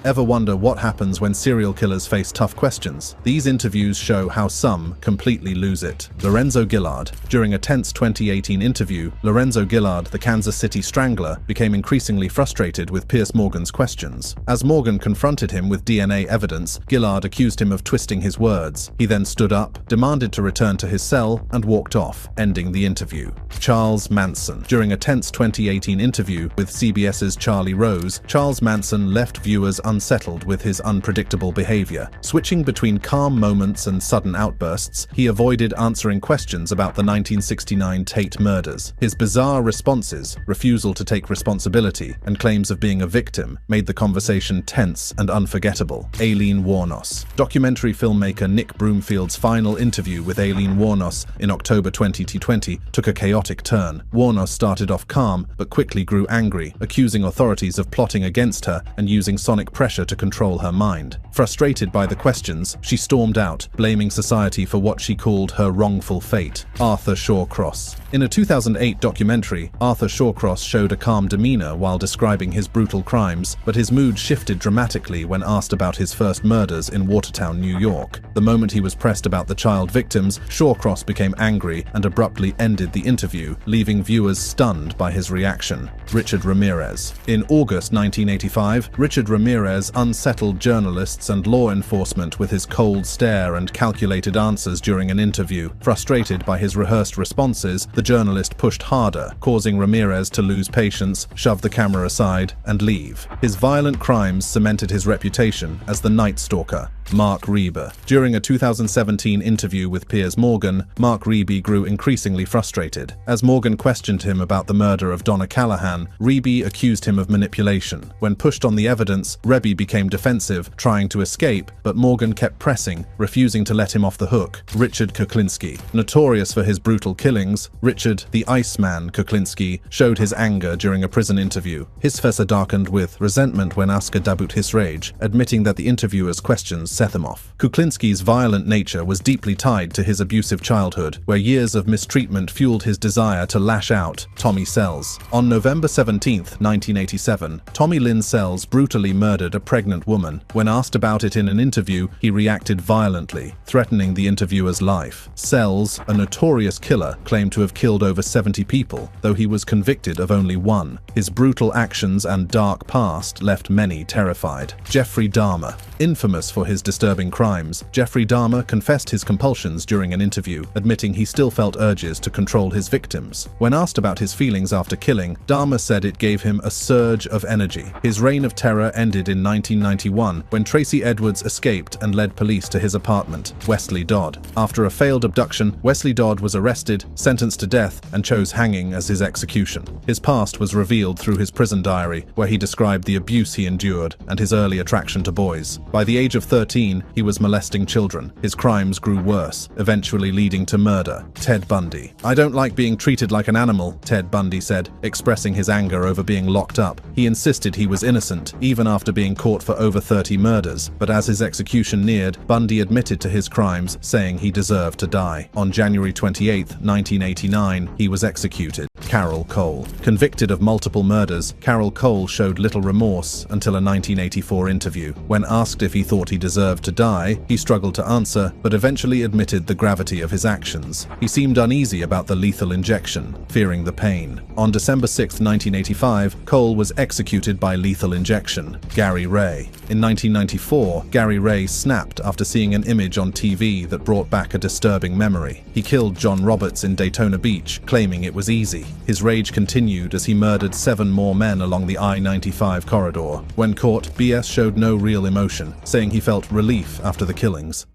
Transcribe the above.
Ever wonder what happens when serial killers face tough questions? These interviews show how some completely lose it. Lorenzo Gillard. During a tense 2018 interview, Lorenzo Gillard, the Kansas City Strangler, became increasingly frustrated with Piers Morgan's questions. As Morgan confronted him with DNA evidence, Gillard accused him of twisting his words. He then stood up, demanded to return to his cell, and walked off, ending the interview. Charles Manson. During a tense 2018 interview with CBS's Charlie Rose, Charles Manson left viewers unsettled with his unpredictable behavior. Switching between calm moments and sudden outbursts, he avoided answering questions about the 1969 Tate murders. His bizarre responses, refusal to take responsibility, and claims of being a victim made the conversation tense and unforgettable. Aileen Wuornos. Documentary filmmaker Nick Broomfield's final interview with Aileen Wuornos in October 2020 took a chaotic turn. Wuornos started off calm, but quickly grew angry, accusing authorities of plotting against her and using sonic pressure to control her mind. Frustrated by the questions, she stormed out, blaming society for what she called her wrongful fate. Arthur Shawcross. In a 2008 documentary, Arthur Shawcross showed a calm demeanor while describing his brutal crimes, but his mood shifted dramatically when asked about his first murders in Watertown, New York. The moment he was pressed about the child victims, Shawcross became angry and abruptly ended the interview, leaving viewers stunned by his reaction. Richard Ramirez. In August 1985, Richard Ramirez unsettled journalists and law enforcement with his cold stare and calculated answers during an interview. Frustrated by his rehearsed responses, the journalist pushed harder, causing Ramirez to lose patience, shove the camera aside, and leave. His violent crimes cemented his reputation as the Night Stalker. Mark Reber. During a 2017 interview with Piers Morgan, Mark Reeby grew increasingly frustrated. As Morgan questioned him about the murder of Donna Callahan, Reeby accused him of manipulation. When pushed on the evidence, Reeby became defensive, trying to escape, but Morgan kept pressing, refusing to let him off the hook. Richard Kuklinski. Notorious for his brutal killings, Richard the Iceman Kuklinski showed his anger during a prison interview. His face darkened with resentment when asked about his rage, admitting that the interviewer's questions set them off. Kuklinski's violent nature was deeply tied to his abusive childhood, where years of mistreatment fueled his desire to lash out. Tommy Sells. On November 17, 1987, Tommy Lynn Sells brutally murdered a pregnant woman. When asked about it in an interview, he reacted violently, threatening the interviewer's life. Sells, a notorious killer, claimed to have killed over 70 people, though he was convicted of only one. His brutal actions and dark past left many terrified. Jeffrey Dahmer. Infamous for his disturbing crimes, Jeffrey Dahmer confessed his compulsions during an interview, admitting he still felt urges to control his victims. When asked about his feelings after killing, Dahmer said it gave him a surge of energy. His reign of terror ended in 1991 when Tracy Edwards escaped and led police to his apartment. Wesley Dodd. After a failed abduction, Wesley Dodd was arrested, sentenced to death, and chose hanging as his execution. His past was revealed through his prison diary, where he described the abuse he endured and his early attraction to boys. By the age of 13, he was molesting children. His crimes grew worse, eventually leading to murder. Ted Bundy. "I don't like being treated like an animal," Ted Bundy said, expressing his anger over being locked up. He insisted he was innocent, even after being caught for over 30 murders, but as his execution neared, Bundy admitted to his crimes, saying he deserved to die. On January 28, 1989, he was executed. Carol Cole. Convicted of multiple murders, Carol Cole showed little remorse until a 1984 interview. When asked if he thought he deserved to die, he struggled to answer, but eventually admitted the gravity of his actions. He seemed uneasy about the lethal injection, fearing the pain. On December 6, 1985, Cole was executed by lethal injection. Gary Ray. In 1994, Gary Ray snapped after seeing an image on TV that brought back a disturbing memory. He killed John Roberts in Daytona Beach, claiming it was easy. His rage continued as he murdered 7 more men along the I-95 corridor. When caught, BS showed no real emotion, saying he felt relief after the killings.